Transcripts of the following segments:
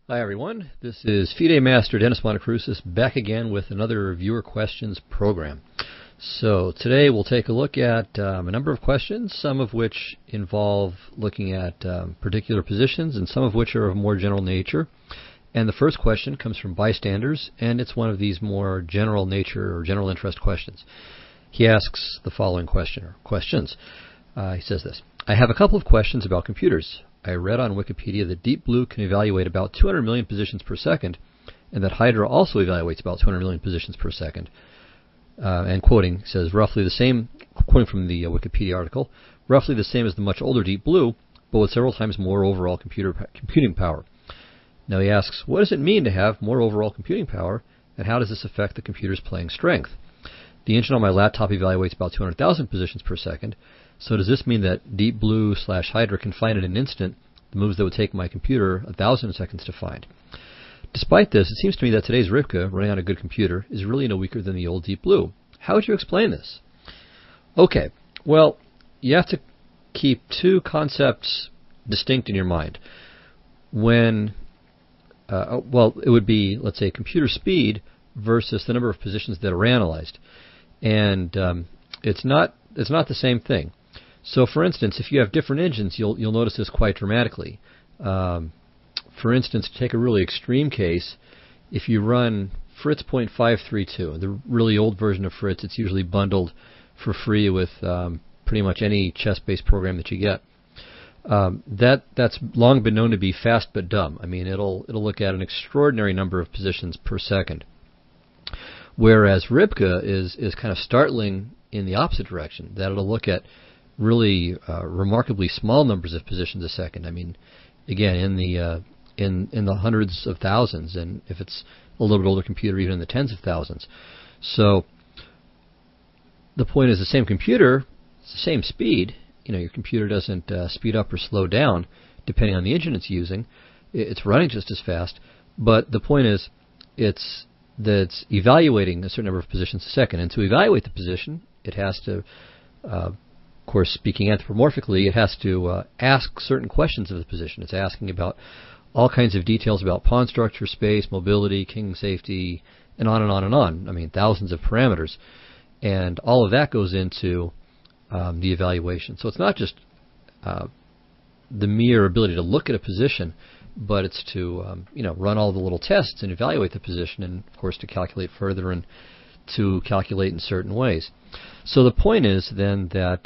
Hi everyone, this is FIDE Master Dennis Monokroussos back again with another viewer questions program. So today we'll take a look at a number of questions, some of which involve looking at particular positions and some of which are of more general nature. And the first question comes from bystanders, and it's one of these more general nature or general interest questions. He asks the following questions. He says this: I have a couple of questions about computers. I read on Wikipedia that Deep Blue can evaluate about 200 million positions per second, and that Hydra also evaluates about 200 million positions per second. And quoting, says roughly the same, quoting from the Wikipedia article, roughly the same as the much older Deep Blue, but with several times more overall computing power. Now he asks, what does it mean to have more overall computing power, and how does this affect the computer's playing strength? The engine on my laptop evaluates about 200,000 positions per second, so does this mean that Deep Blue / Hydra can find in an instant the moves that would take my computer 1,000 seconds to find? Despite this, it seems to me that today's Rivka, running on a good computer, is really no weaker than the old Deep Blue. How would you explain this? Okay, well, you have to keep two concepts distinct in your mind. When, it would be, let's say, computer speed versus the number of positions that are analyzed. And it's not the same thing. So, for instance, if you have different engines, you'll notice this quite dramatically. For instance, to take a really extreme case, if you run Fritz .532, the really old version of Fritz, it's usually bundled for free with pretty much any chess-based program that you get. That's long been known to be fast but dumb. I mean, it'll look at an extraordinary number of positions per second. Whereas Rivka is kind of startling in the opposite direction, that it'll look at really remarkably small numbers of positions a second. I mean, again, in the hundreds of thousands, and if it's a little bit older computer, even in the tens of thousands. So the point is, the same computer, it's the same speed. You know, your computer doesn't speed up or slow down depending on the engine it's using. It's running just as fast, but the point is, it's evaluating a certain number of positions a second, and to evaluate the position, it has to, of course, speaking anthropomorphically, it has to ask certain questions of the position. It's asking about all kinds of details about pawn structure, space, mobility, king safety, and on and on and on. I mean, thousands of parameters, and all of that goes into the evaluation. So it's not just the mere ability to look at a position, but it's to run all the little tests and evaluate the position, and of course to calculate further and to calculate in certain ways. So the point is then that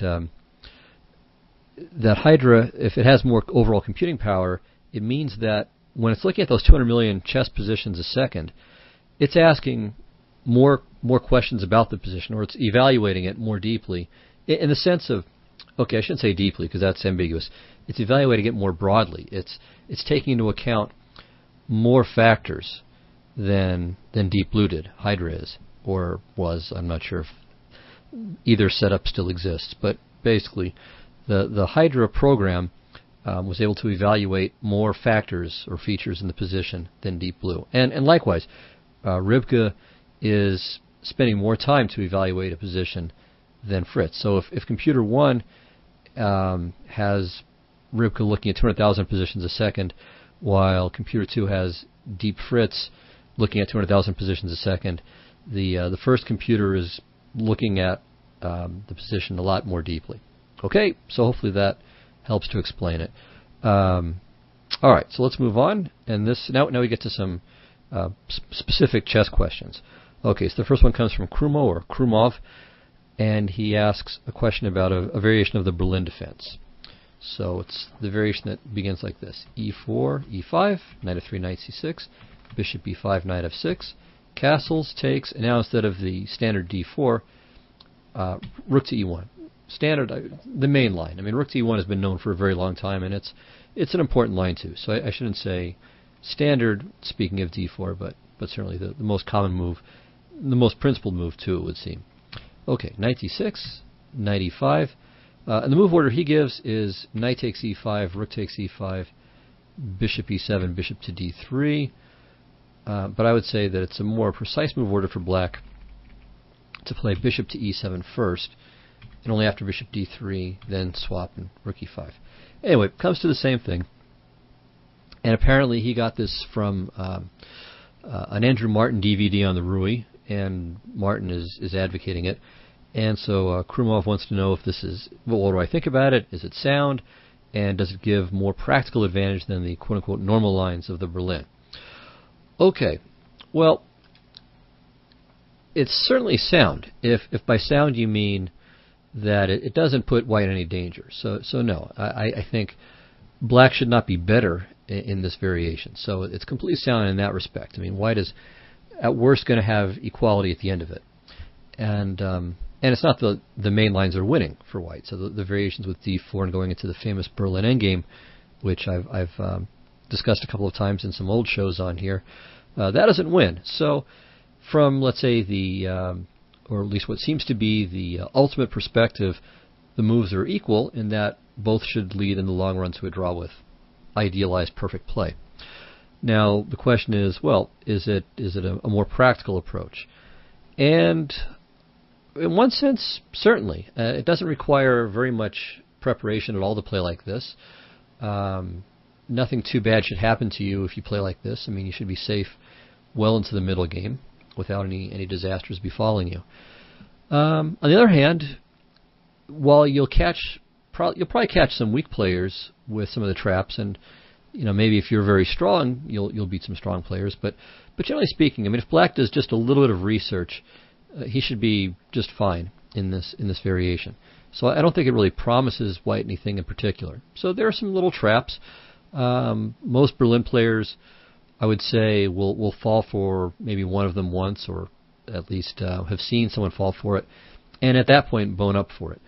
that Hydra, if it has more overall computing power, it means that when it's looking at those 200 million chess positions a second, it's asking more questions about the position, or it's evaluating it more deeply, in the sense of, okay, I shouldn't say deeply because that's ambiguous. It's evaluating it more broadly. It's taking into account more factors than Deep Blue did. Hydra is, or was. I'm not sure if either setup still exists, but basically, the Hydra program was able to evaluate more factors or features in the position than Deep Blue. And likewise, Rivka is spending more time to evaluate a position than Fritz. So if Computer 1 has Rivka looking at 200,000 positions a second, while Computer 2 has Deep Fritz looking at 200,000 positions a second, the first computer is looking at the position a lot more deeply. Okay, so hopefully that helps to explain it. All right, so let's move on. And now we get to some specific chess questions. Okay, so the first one comes from Krumov, and he asks a question about a variation of the Berlin defense. So it's the variation that begins like this: e4, e5, knight f3, knight c6, bishop e5, knight f6, castles, takes, and now instead of the standard d4, rook to e1. Standard, the main line. I mean, rook to e1 has been known for a very long time, and it's an important line too. So I shouldn't say standard, speaking of d4, but certainly the most common move, the most principled move too, it would seem. Okay, knight e6, knight e5, and the move order he gives is knight takes e5, rook takes e5, bishop e7, bishop to d3. But I would say that it's a more precise move order for black to play bishop to e7 first, and only after bishop d3, then swap and rook e5. Anyway, it comes to the same thing. And apparently he got this from an Andrew Martin DVD on the Rui, and Martin is advocating it. And so Krumov wants to know if this is, well, what do I think about it? Is it sound? And does it give more practical advantage than the quote-unquote normal lines of the Berlin? Okay, well, it's certainly sound. If by sound you mean that it doesn't put white in any danger. So no, I think black should not be better in this variation. So it's completely sound in that respect. I mean, white is at worst going to have equality at the end of it. And it's not the main lines are winning for white. So the variations with d4 and going into the famous Berlin endgame, which I've discussed a couple of times in some old shows on here, that doesn't win. So from, let's say, or at least what seems to be the ultimate perspective, the moves are equal in that both should lead in the long run to a draw with idealized perfect play. Now the question is, well, is it a more practical approach? And in one sense, certainly. It doesn't require very much preparation at all to play like this. Nothing too bad should happen to you if you play like this. I mean, you should be safe well into the middle game without any disasters befalling you. On the other hand, while you'll probably catch some weak players with some of the traps, and maybe if you're very strong, you'll beat some strong players. But generally speaking, I mean, if black does just a little bit of research, he should be just fine in this variation. So I don't think it really promises white anything in particular. So there are some little traps. Most Berlin players, I would say, will fall for maybe one of them once, or at least have seen someone fall for it, and at that point bone up for it.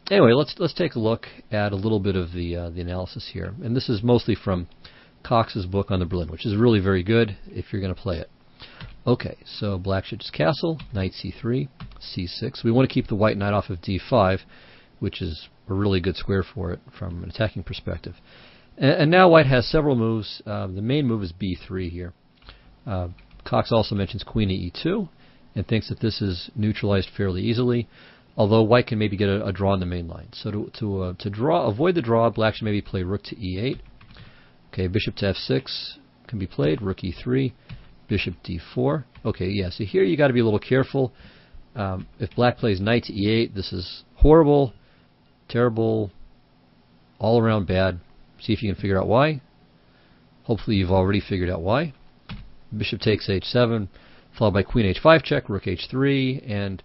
Anyway, let's take a look at a little bit of the analysis here, and this is mostly from Cox's book on the Berlin, which is really very good if you're going to play it. Okay, so black should just castle, knight c3, c6. We want to keep the white knight off of d5, which is a really good square for it from an attacking perspective. And now white has several moves. The main move is b3 here. Cox also mentions queen to e2 and thinks that this is neutralized fairly easily, although white can maybe get a draw in the main line. So to avoid the draw, black should maybe play rook to e8. Okay, bishop to f6 can be played, rook e3, bishop d4. Okay, yeah, so here you got to be a little careful. If black plays knight to e8, this is horrible, terrible, all around bad. See if you can figure out why. Hopefully you've already figured out why. Bishop takes h7, followed by queen h5 check, rook h3, and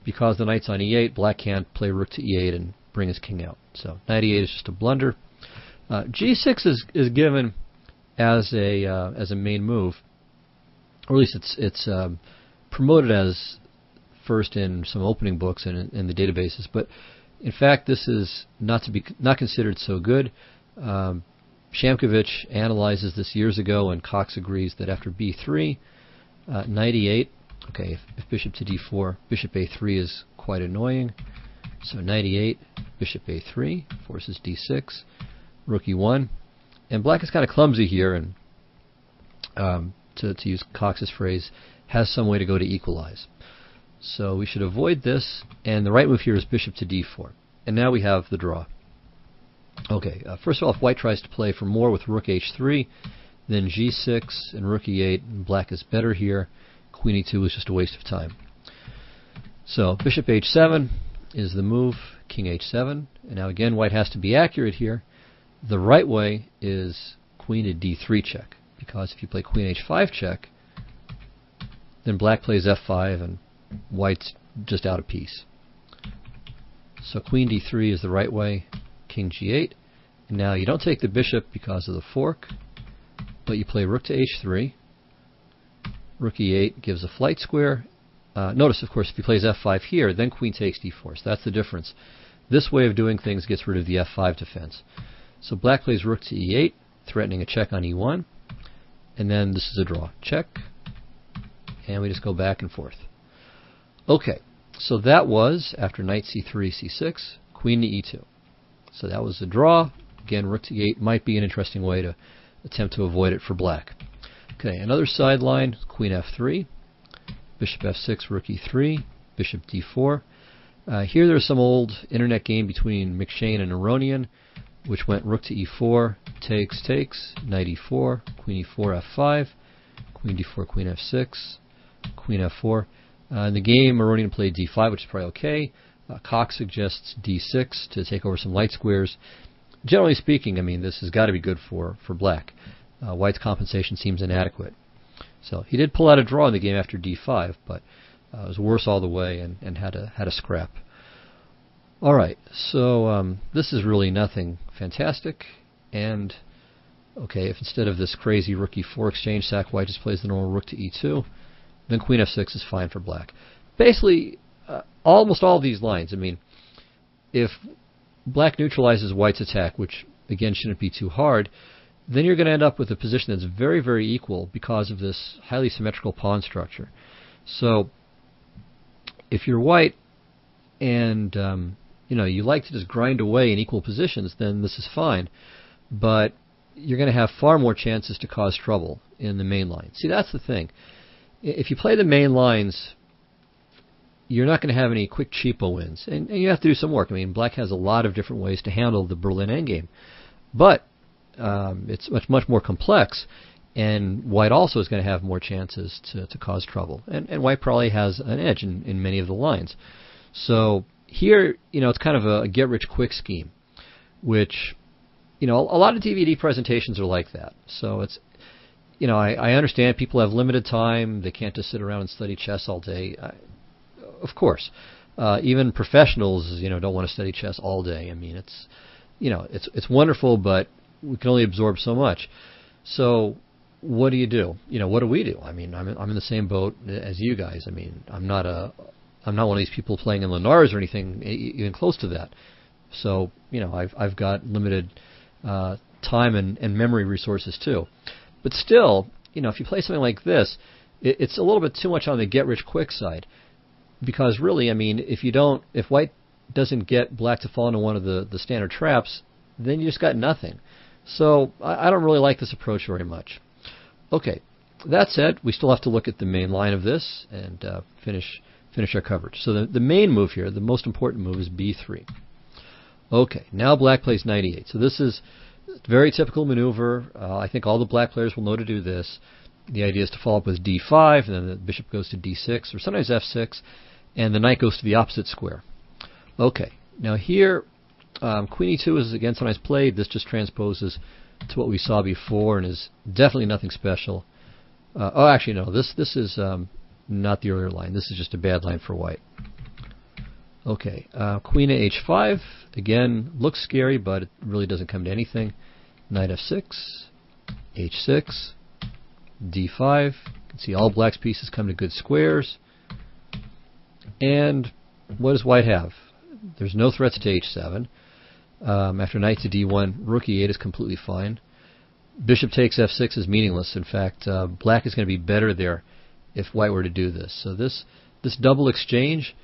because the knight's on e8, black can't play rook to e8 and bring his king out. So knight e8 is just a blunder. g6 is given as a main move, or at least it's promoted as first in some opening books and in the databases. But in fact, this is not considered so good. Shamkovich analyzes this years ago, and Cox agrees that after b3, knight e8. Okay, if bishop to d4, bishop a3 is quite annoying. So knight e8, bishop a3 forces d6, rook e1, and black is kind of clumsy here, and to use Cox's phrase, has some way to go to equalize. So we should avoid this, and the right move here is bishop to d4. And now we have the draw. Okay, first of all, if white tries to play for more with rook h3, then g6 and rook e8, and black is better here. Queen e2 is just a waste of time. So bishop h7 is the move, king h7, and now again white has to be accurate here. The right way is queen to d3 check, because if you play queen h5 check, then black plays f5 and white's just out of piece. So queen d3 is the right way, king g8, and now you don't take the bishop because of the fork, but you play rook to h3. Rook e8 gives a flight square. Notice, of course, if he plays f5 here, then queen takes d4. So that's the difference. This way of doing things gets rid of the f5 defense. So black plays rook to e8, threatening a check on e1. And then this is a draw. Check. And we just go back and forth. Okay, so that was, after knight c3, c6, queen to e2. So that was a draw. Again, rook to e8 might be an interesting way to attempt to avoid it for black. Okay, another sideline, queen f3, bishop f6, rook e3, bishop d4. Here there's some old internet game between McShane and Aronian, which went rook to e4, takes, knight e4, queen e4, f5, queen d4, queen f6, queen f4. In the game, Maronian played d5, which is probably okay. Cox suggests d6 to take over some light squares. Generally speaking, I mean, this has got to be good for black. White's compensation seems inadequate. So he did pull out a draw in the game after d5, but it was worse all the way and had a scrap. All right, so this is really nothing fantastic. And okay, if instead of this crazy rook e4 exchange sack, white just plays the normal rook to e2, then queen f6 is fine for black. Basically, almost all of these lines. I mean, if black neutralizes white's attack, which again shouldn't be too hard, then you're going to end up with a position that's very, very equal because of this highly symmetrical pawn structure. So if you're white and you like to just grind away in equal positions, then this is fine. But you're going to have far more chances to cause trouble in the main line. See, that's the thing. If you play the main lines, you're not going to have any quick cheapo wins. And you have to do some work. I mean, black has a lot of different ways to handle the Berlin endgame. But it's much more complex, and white also is going to have more chances to cause trouble. And white probably has an edge in many of the lines. So here, it's kind of a get-rich-quick scheme, which, a lot of DVD presentations are like that. So it's, I understand people have limited time. They can't just sit around and study chess all day. Of course. Even professionals, don't want to study chess all day. I mean, it's wonderful, but we can only absorb so much. So what do you do? What do we do? I mean, I'm in the same boat as you guys. I mean, I'm not one of these people playing in Lenars or anything even close to that. So, I've got limited time and memory resources too. But still, if you play something like this, it's a little bit too much on the get-rich-quick side. Because really, I mean, if white doesn't get black to fall into one of the standard traps, then you just got nothing. So I don't really like this approach very much. Okay, that said, we still have to look at the main line of this and finish our coverage. So the main move here, the most important move, is b3. Okay, now black plays knight e8. So this is a very typical maneuver. I think all the black players will know to do this. The idea is to follow up with d5, and then the bishop goes to d6, or sometimes f6, and the knight goes to the opposite square. Okay, now here, queen e2 is again sometimes played. This just transposes to what we saw before and is definitely nothing special. Actually, no, this is not the earlier line. This is just a bad line for white. Okay, queen to h5, again, looks scary, but it really doesn't come to anything. Knight f6, h6, d5. You can see all black's pieces come to good squares. And what does white have? There's no threats to h7. After knight to d1, rook e8 is completely fine. Bishop takes f6 is meaningless. In fact, black is going to be better there if white were to do this. So this double exchange,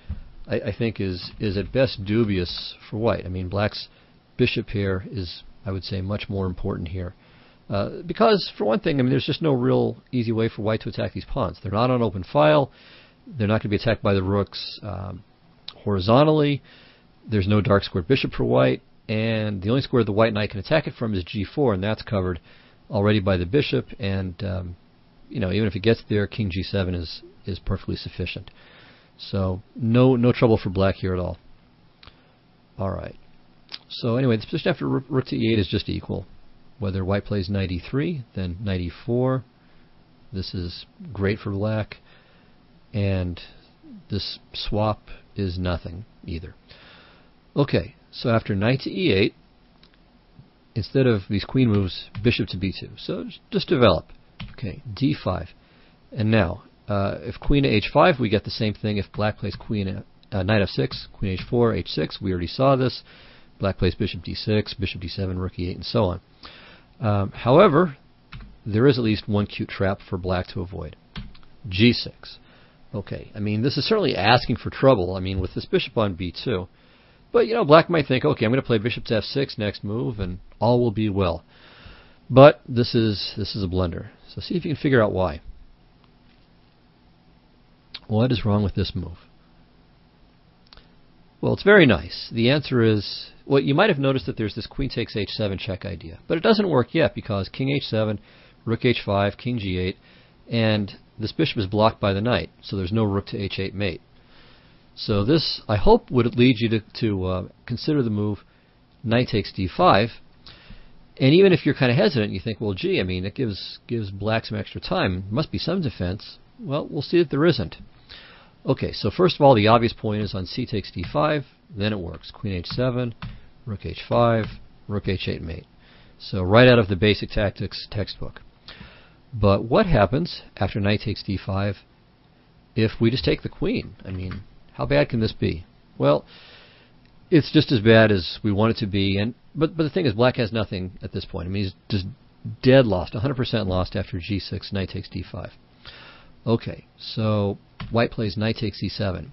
I think, is at best dubious for white. I mean, black's bishop here is, I would say, much more important here. Because, for one thing, I mean, there's just no real easy way for white to attack these pawns. They're not on open file. They're not going to be attacked by the rooks horizontally. There's no dark squared bishop for white. And the only square the white knight can attack it from is g4, and that's covered already by the bishop. And, even if it gets there, king g7 is perfectly sufficient. So no trouble for black here at all. All right. So anyway, the position after rook to e8 is just equal. Whether white plays knight e3, then knight e4. This is great for black. And this swap is nothing either. Okay, so after knight to e8, instead of these queen moves, bishop to b2. So just develop. Okay, d5. And now, if queen to h5, we get the same thing. If black plays knight f6, queen h4, h6, we already saw this. Black plays bishop d6, bishop d7, rook e8, and so on. However, there is at least one cute trap for black to avoid. g6. Okay, I mean, this is certainly asking for trouble, I mean, with this bishop on b2. But, black might think, okay, I'm going to play bishop to f6 next move, and all will be well. But this is a blunder. So see if you can figure out why. What is wrong with this move? Well, it's very nice. The answer is, well, you might have noticed that there's this queen takes h7 check idea, but it doesn't work yet because king h7, rook h5, king g8, and this bishop is blocked by the knight, so there's no rook to h8 mate. So this, I hope, would lead you to consider the move knight takes d5. And even if you're kind of hesitant, you think, well, gee, I mean, it gives black some extra time. There must be some defense. Well, we'll see that there isn't. Okay, so first of all, the obvious point is on c takes d5. Then it works. Queen h7, rook h5, rook h8 mate. So right out of the basic tactics textbook. But what happens after knight takes d5 if we just take the queen? I mean, how bad can this be? Well, it's just as bad as we want it to be. But the thing is, black has nothing at this point. I mean, he's just dead lost, 100% lost after g6, knight takes d5. Okay, so white plays knight takes e7.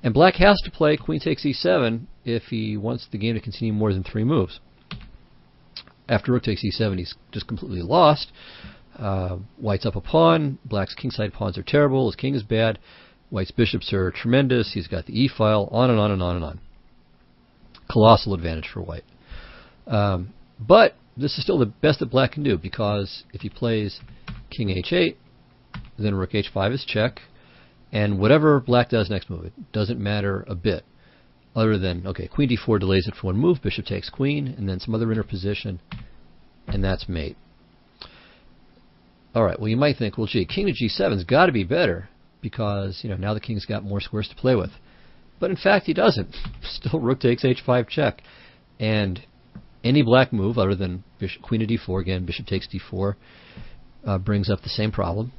And black has to play queen takes e7 if he wants the game to continue more than 3 moves. After rook takes e7, he's just completely lost. White's up a pawn. Black's kingside pawns are terrible. His king is bad. White's bishops are tremendous. He's got the e-file, on and on and on and on. Colossal advantage for white. But this is still the best that black can do, because if he plays king h8, then rook h5 is check, and whatever black does next move, it doesn't matter a bit, other than, okay, queen d4 delays it for one move, bishop takes queen, and then some other interposition, and that's mate. Alright, well, you might think, well, gee, king to g7's got to be better, because, you know, now the king's got more squares to play with. But in fact, he doesn't. Still rook takes h5 check. And any black move other than queen to d4, again, bishop takes d4, brings up the same problem.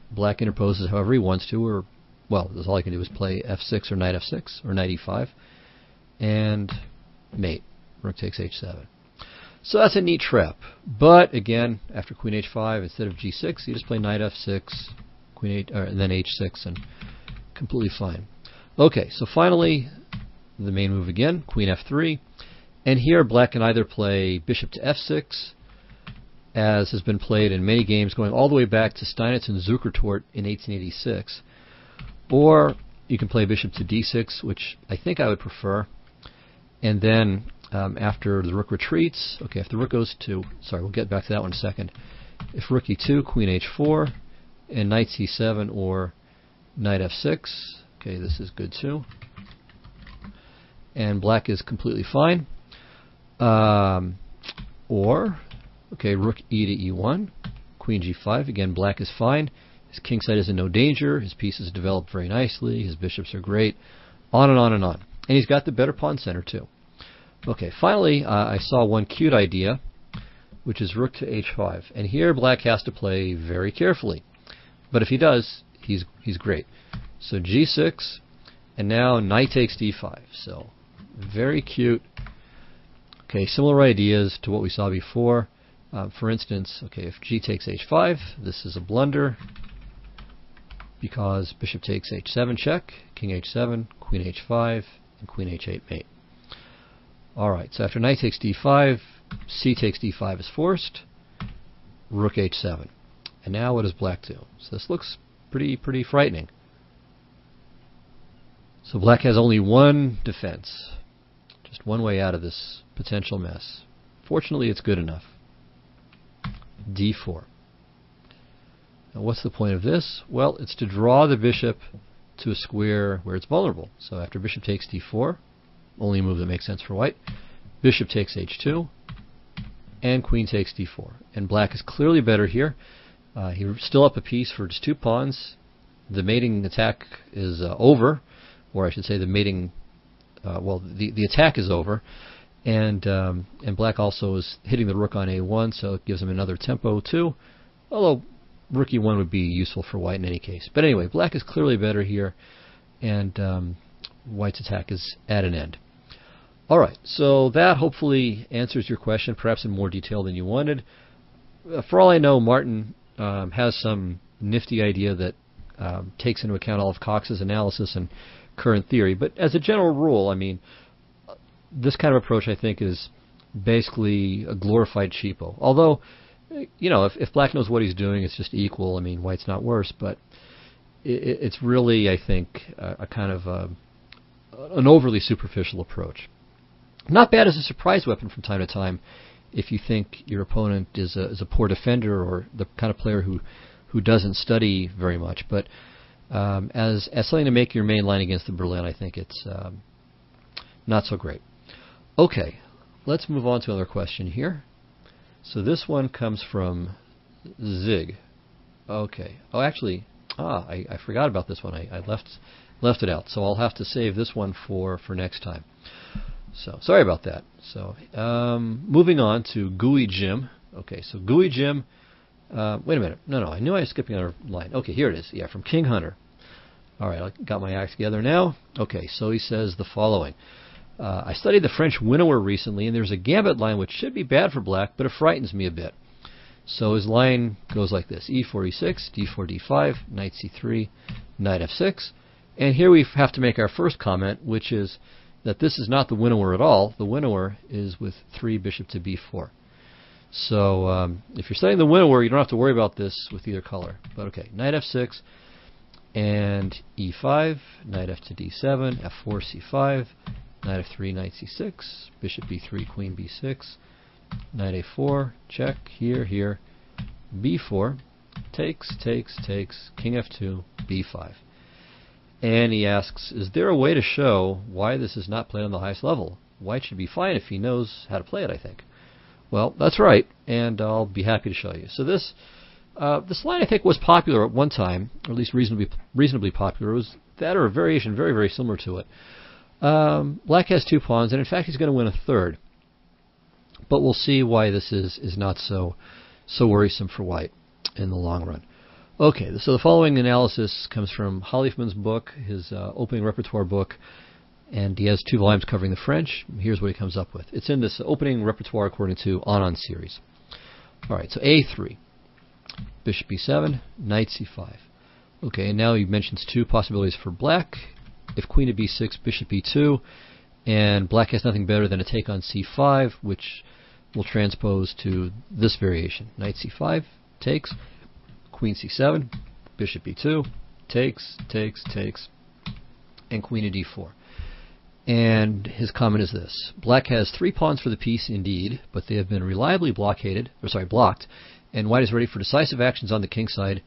Black interposes however he wants to, or, well, all he can do is play f6 or knight f6 or knight e5, and mate. Rook takes h7. So that's a neat trap. But again, after queen h5, instead of g6, you just play knight f6, queen 8, and then h6, and completely fine. Okay, so finally, the main move again, queen f3. And here black can either play bishop to f6, as has been played in many games going all the way back to Steinitz and Zukertort in 1886. Or you can play bishop to d6, which I think I would prefer. And then after the rook retreats, okay, if the rook goes to, sorry, we'll get back to that one in a second. If rook e2, queen h4, and knight c7 or knight f6, okay, this is good too. And black is completely fine. Or, okay, rook e to e1, queen g5. Again, black is fine. His kingside is in no danger. His pieces develop very nicely. His bishops are great. On and on and on. And he's got the better pawn center too. Okay, finally, I saw one cute idea, which is rook to h5. And here black has to play very carefully. But if he does, he's great. So g6, and now knight takes d5. So very cute. Okay, similar ideas to what we saw before. For instance, okay, if g takes h5, this is a blunder because bishop takes h7 check, king h7, queen h5, and queen h8 mate. Alright, so after knight takes d5, c takes d5 is forced, rook h7. And now what does black do? So this looks pretty frightening. So black has only one defense, just one way out of this potential mess. Fortunately, it's good enough. d4. Now what's the point of this? Well, it's to draw the bishop to a square where it's vulnerable. So after bishop takes d4, only a move that makes sense for white, bishop takes h2, and queen takes d4. And black is clearly better here. He's still up a piece for just 2 pawns. The mating attack is over, or I should say the mating, the attack is over. And black also is hitting the rook on a1, so it gives him another tempo too. Although rook e1 would be useful for white in any case. But anyway, black is clearly better here, and white's attack is at an end. Alright, so that hopefully answers your question, perhaps in more detail than you wanted. For all I know, Martin has some nifty idea that takes into account all of Cox's analysis and current theory. But as a general rule, I mean, this kind of approach, I think, is basically a glorified cheapo. Although, you know, if black knows what he's doing, it's just equal. I mean, white's not worse, but it's really, I think, a kind of an overly superficial approach. Not bad as a surprise weapon from time to time if you think your opponent is a poor defender or the kind of player who doesn't study very much. But as something to make your main line against the Berlin, I think it's not so great. Okay, let's move on to another question here. So this one comes from Zig. Okay. Oh, actually, I forgot about this one. I left it out. So I'll have to save this one for next time. So sorry about that. So moving on to Gooey Jim. Okay, so Gooey Jim. Wait a minute. No, I knew I was skipping another line. Okay, here it is. Yeah, from King Hunter. All right, I got my act together now. Okay, so he says the following. I studied the French winnower recently, and there's a gambit line which should be bad for black, but it frightens me a bit. So his line goes like this: e4, e6, d4, d5, knight c3, knight f6. And here we have to make our first comment, which is that this is not the winnower at all. The winnower is with 3 bishop to b4. So if you're studying the winnower, you don't have to worry about this with either color. But okay, knight f6 and e5, knight f to d7, f4, c5, knight f3, knight c6, bishop b3, queen b6, knight a4, check, here, b4, takes, king f2, b5. And he asks, is there a way to show why this is not played on the highest level? White should be fine if he knows how to play it, I think. Well, that's right, and I'll be happy to show you. So this line, I think, was popular at one time, or at least reasonably popular. It was that or a variation very, very similar to it. Black has 2 pawns, and in fact he's going to win a third. But we'll see why this is not so worrisome for white in the long run. Okay, so the following analysis comes from Hollifman's book, his opening repertoire book, and he has 2 volumes covering the French. Here's what he comes up with. It's in this opening repertoire according to Anand series. All right, so a3, bishop b7, knight c5. Okay, and now he mentions 2 possibilities for black. If queen to b6, bishop b2, and black has nothing better than a take on c5, which will transpose to this variation. Knight c5, takes, queen c7, bishop b2, takes, and queen to d4. And his comment is this: black has 3 pawns for the piece indeed, but they have been reliably blocked, and white is ready for decisive actions on the king side,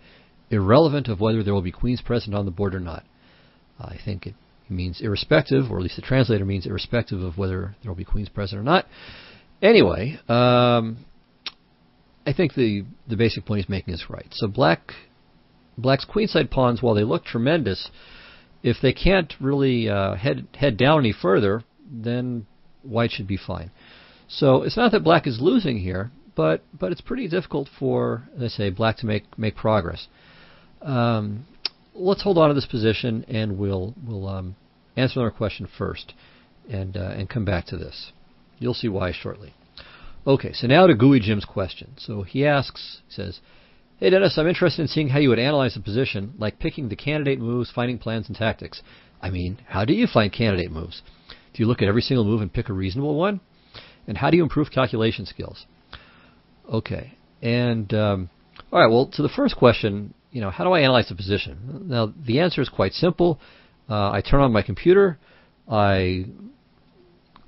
irrelevant of whether there will be queens present on the board or not. I think it means irrespective, or at least the translator means irrespective of whether there will be queens present or not. Anyway, I think the basic point he's making is right. So black's queenside pawns, while they look tremendous, if they can't really head down any further, then white should be fine. So it's not that black is losing here, but it's pretty difficult for, let's say, black to make progress. Let's hold on to this position, and we'll answer another question first, and come back to this. You'll see why shortly. Okay, so now to Gooey Jim's question. So he says, hey Dennis, I'm interested in seeing how you would analyze a position, like picking the candidate moves, finding plans and tactics. I mean, how do you find candidate moves? Do you look at every single move and pick a reasonable one? And how do you improve calculation skills? Okay, and all right, well, to the first question, how do I analyze a position? Now, the answer is quite simple. I turn on my computer, I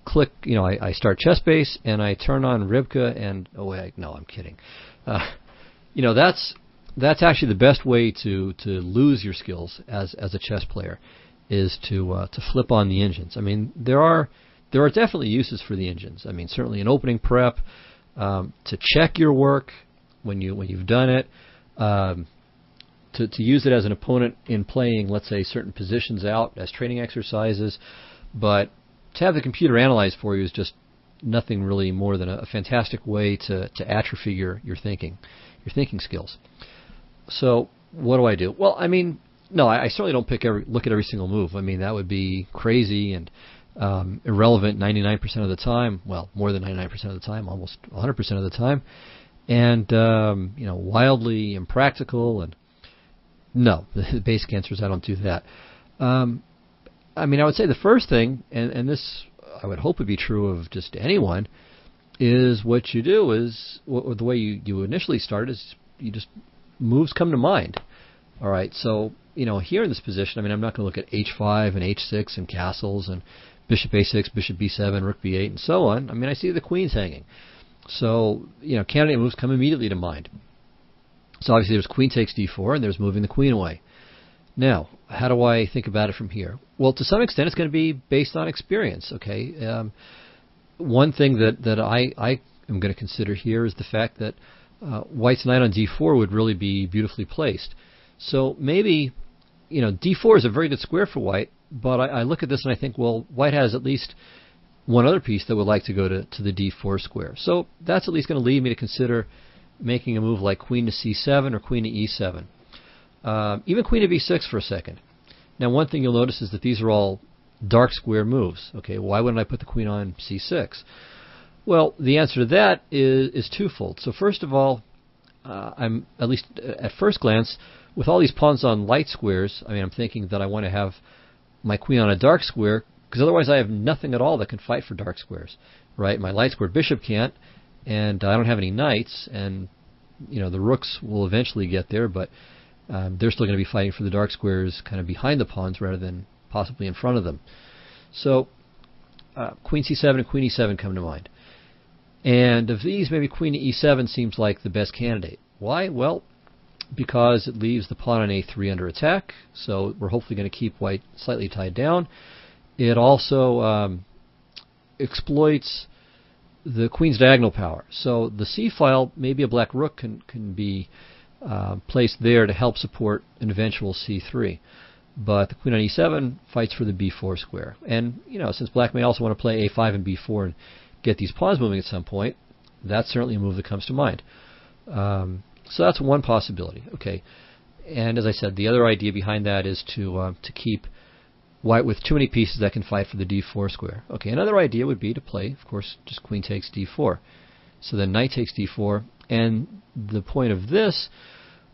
click, I start ChessBase, and I turn on Ribka, and no, I'm kidding. That's actually the best way to lose your skills as a chess player, is to flip on the engines. I mean, there are definitely uses for the engines. I mean, certainly an opening prep, to check your work when you've done it, to use it as an opponent in playing, let's say, certain positions out as training exercises. But to have the computer analyze for you is just nothing really more than a fantastic way to atrophy your thinking skills. So what do I do? Well, I mean, no, I certainly don't look at every single move. I mean, that would be crazy and irrelevant 99% of the time. Well, more than 99% of the time, almost 100% of the time, and wildly impractical. And no, the basic answer is I don't do that. I mean, I would say the first thing, and this I would hope would be true of just anyone, is what you do is, the way you initially start is, moves come to mind. All right, so here in this position, I mean, I'm not going to look at h5 and h6 and castles and bishop a6, bishop b7, rook b8, and so on. I mean, I see the queens hanging. So, candidate moves come immediately to mind. So obviously there's queen takes d4, and there's moving the queen away. Now, how do I think about it from here? Well, to some extent, it's going to be based on experience. Okay, one thing that I am going to consider here is the fact that White's knight on d4 would really be beautifully placed. So maybe, d4 is a very good square for White, but I look at this and I think, well, White has at least one other piece that would like to go to the d4 square. So that's at least going to lead me to consider making a move like queen to c7 or queen to e7. Even queen to b6 for a second. Now, one thing you'll notice is that these are all dark square moves. Okay, why wouldn't I put the queen on c6? Well, the answer to that is twofold. So first of all, I'm, at least at first glance, with all these pawns on light squares, I mean, I'm thinking that I want to have my queen on a dark square, because otherwise I have nothing at all that can fight for dark squares, right? My light square bishop can't, and I don't have any knights, and the rooks will eventually get there, but they're still going to be fighting for the dark squares kind of behind the pawns rather than possibly in front of them. So queen c7 and queen e7 come to mind. And of these, maybe queen to e7 seems like the best candidate. Why? Well, because it leaves the pawn on a3 under attack, so we're hopefully going to keep White slightly tied down. It also exploits the queen's diagonal power. So the c-file, maybe a black rook can be placed there to help support an eventual c3. But the queen on e7 fights for the b4 square. And, since black may also want to play a5 and b4 and get these pawns moving at some point, that's certainly a move that comes to mind. So that's one possibility. Okay, and as I said, the other idea behind that is to keep White with too many pieces that can fight for the d4 square. Okay, another idea would be to play, of course, just queen takes d4. So then knight takes d4, and the point of this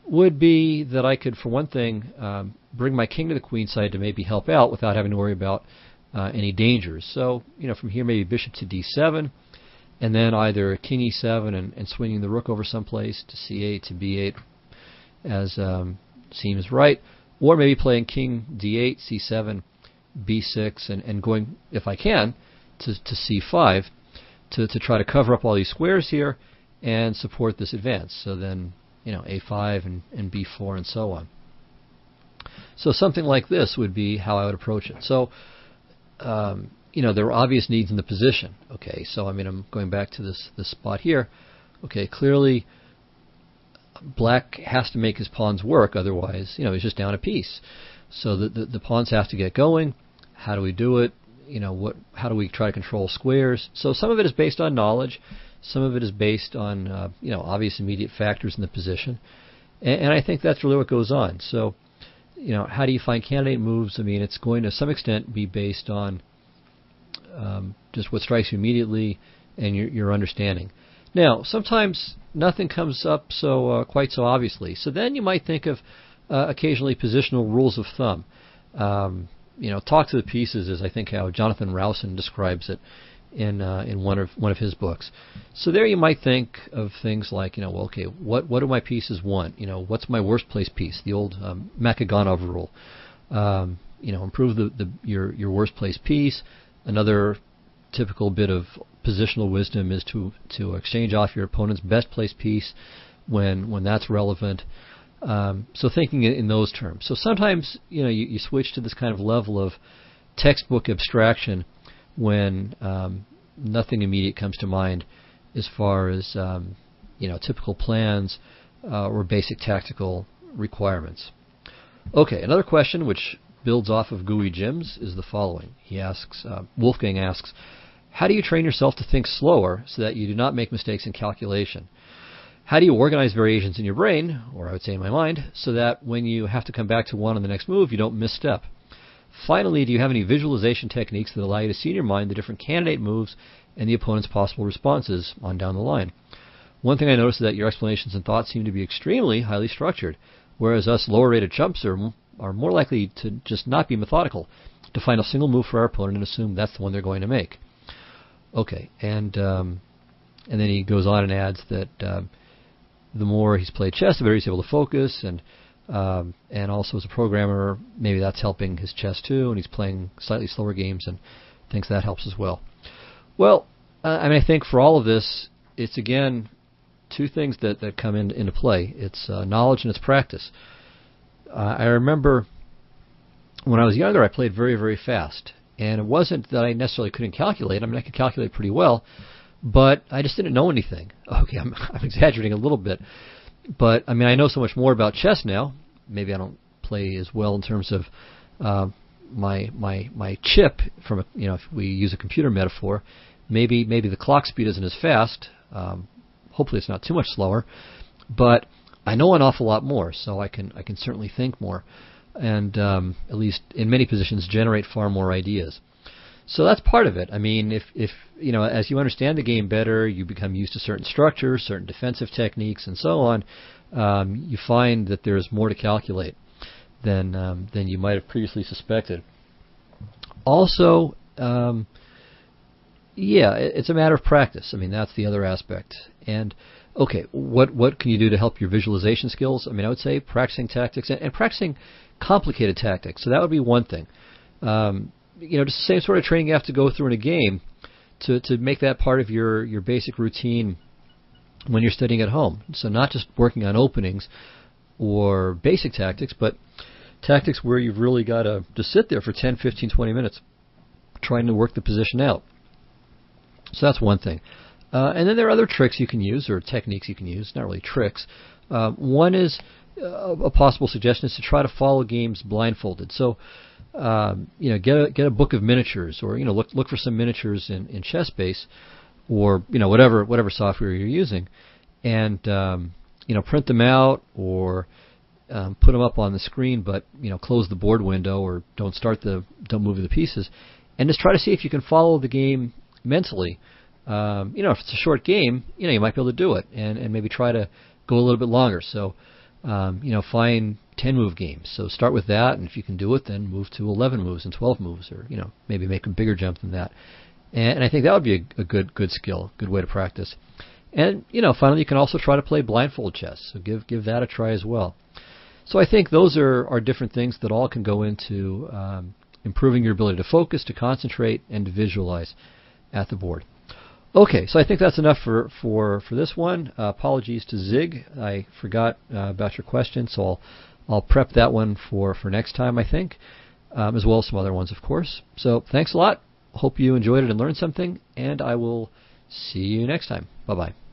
would be that I could, for one thing, bring my king to the queen side to maybe help out without having to worry about any dangers. So, from here maybe bishop to d7, and then either king e7 and swinging the rook over someplace to c8 to b8 as seems right, or maybe playing king d8, c7, b6, and going, if I can, to c5 to try to cover up all these squares here and support this advance. So then, a5 and b4 and so on. So something like this would be how I would approach it. So, there are obvious needs in the position. Okay, so I mean, I'm going back to this spot here. Okay, clearly, black has to make his pawns work, otherwise, he's just down a piece. So the pawns have to get going. How do we do it? How do we try to control squares? So some of it is based on knowledge. Some of it is based on obvious immediate factors in the position, and I think that's really what goes on. So, how do you find candidate moves? I mean, it's going to some extent be based on just what strikes you immediately and your understanding. Now, sometimes nothing comes up quite so obviously. So then you might think of occasionally positional rules of thumb. Talk to the pieces is, I think, how Jonathan Rowson describes it in one of his books. So there you might think of things like, well, okay, what do my pieces want? What's my worst place piece? The old Makaganov rule. Improve your worst place piece. Another typical bit of positional wisdom is to exchange off your opponent's best place piece when that's relevant. So thinking in those terms. So sometimes you switch to this kind of level of textbook abstraction when nothing immediate comes to mind as far as typical plans or basic tactical requirements. Okay, another question which builds off of Gooey Jim's is the following. He asks, Wolfgang asks, how do you train yourself to think slower so that you do not make mistakes in calculation? How do you organize variations in your brain, or I would say in my mind, so that when you have to come back to one on the next move, you don't misstep? Finally, do you have any visualization techniques that allow you to see in your mind the different candidate moves and the opponent's possible responses on down the line? One thing I noticed is that your explanations and thoughts seem to be extremely highly structured, whereas us lower-rated chumps are more likely to just not be methodical, to find a single move for our opponent and assume that's the one they're going to make. Okay, and then he goes on and adds that the more he's played chess, the better he's able to focus, and and also as a programmer, maybe that's helping his chess too, and he's playing slightly slower games and thinks that helps as well. Well, I think for all of this, it's again two things that come into play. It's knowledge and it's practice. I remember when I was younger, I played very, very fast. And it wasn't that I necessarily couldn't calculate. I mean, I could calculate pretty well, but I just didn't know anything. Okay, I'm exaggerating a little bit. But, I mean, I know so much more about chess now. Maybe I don't play as well in terms of my chip, from if we use a computer metaphor. Maybe the clock speed isn't as fast. Hopefully it's not too much slower. But I know an awful lot more, so I can certainly think more, and at least in many positions generate far more ideas. So that's part of it. I mean, if as you understand the game better, you become used to certain structures, certain defensive techniques, and so on. You find that there's more to calculate than you might have previously suspected. Also, it's a matter of practice. I mean, that's the other aspect. And okay, what can you do to help your visualization skills? I mean, I would say practicing tactics and practicing complicated tactics. So that would be one thing. Just the same sort of training you have to go through in a game to make that part of your basic routine when you're studying at home. So not just working on openings or basic tactics, but tactics where you've really got to sit there for 10, 15, 20 minutes trying to work the position out. So that's one thing. And then there are other tricks you can use, or techniques you can use, not really tricks. One is a possible suggestion is to try to follow games blindfolded. So, get a book of miniatures, or look for some miniatures in ChessBase, or whatever software you're using, and print them out or put them up on the screen, but close the board window or don't move the pieces, and just try to see if you can follow the game mentally. If it's a short game, you might be able to do it, and maybe try to go a little bit longer. So, find 10-move games. So start with that, and if you can do it, then move to 11 moves and 12 moves, or maybe make a bigger jump than that. And I think that would be a good skill, good way to practice. And finally, you can also try to play blindfold chess. So give that a try as well. So I think those are different things that all can go into improving your ability to focus, to concentrate, and to visualize at the board. Okay, so I think that's enough for this one. Apologies to Zig. I forgot about your question, so I'll prep that one for next time, I think, as well as some other ones, of course. So thanks a lot. Hope you enjoyed it and learned something, and I will see you next time. Bye-bye.